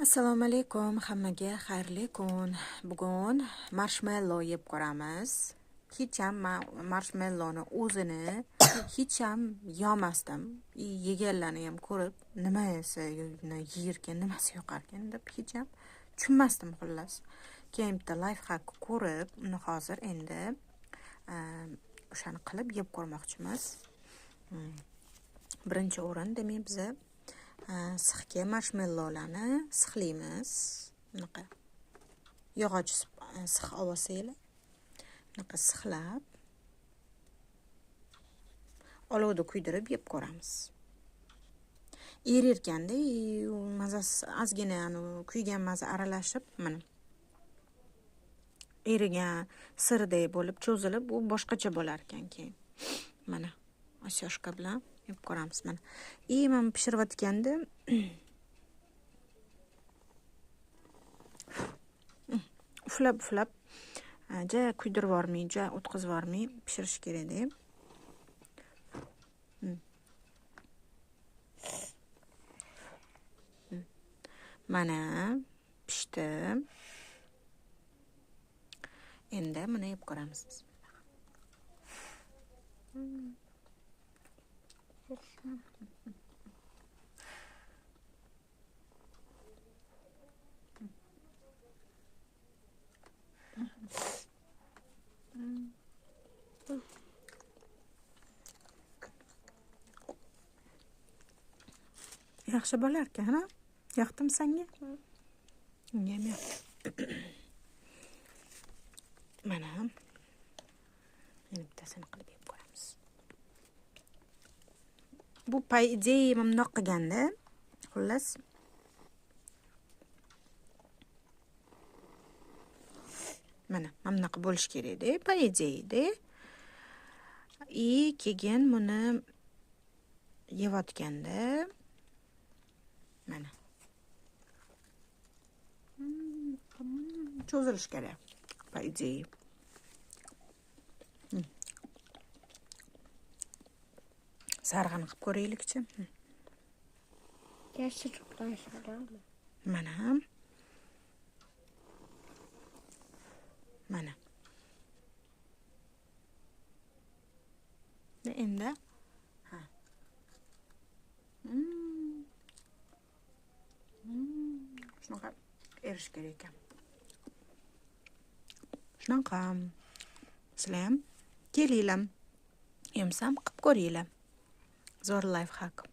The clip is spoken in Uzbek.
Assalomu alaykum, hammaga xayrli kun. Bugun marshmallow yeb ko'ramiz. Hech ham marshmallowni o'zini hech ham yemasdim. Yeganlarni ham ko'rib, nimasi yerga, nimasi yoqarkan deb hech ham tushunmasdim xullas. Keyin bitta life hack ko'rib, uni hozir endi o'shani qilib yeb ko'rmoqchimiz. Birinchi o'rin demak biz sixga marshmallowlarni sixlaymiz. Bunaqa yog'och six olsanglar, bunaqa sixlab olovda kuydirib yeb ko'ramiz. Erirganda, mazasi ozgina kuygan maza aralashib, mana erigan sirday bo'lib cho'zilib, u boshqacha bo'lar ekan keyin. Mana osyoshka bilan yeb ko'ramiz mana. Mana pishirayotganda uflab ja kuydirib yubormay, ja o'tkazib yubormay pishirish kerak-da. Mana pishdi. Endi buni yeb ko'ramiz. Yaxshi bo'lar ekan, ha? Yoqdimi senga? Menga mana bittasini qilib yeb ko'ramiz. Bu pay idea mamnoq qilganda, xullas mana mamnoq bo'lish kerak-da, pay idea-da. Keyin buni yeyotganda mana cho'zilish kerak, pay idea. Sarg'ani qilib ko'raylik-chi. Mana. Mana. Endi shunaqa erish kerak ekan. Shunaqa. Sizlar ham kelinglar. Yemsam qilib ko'ringlar. Zo'r life hack.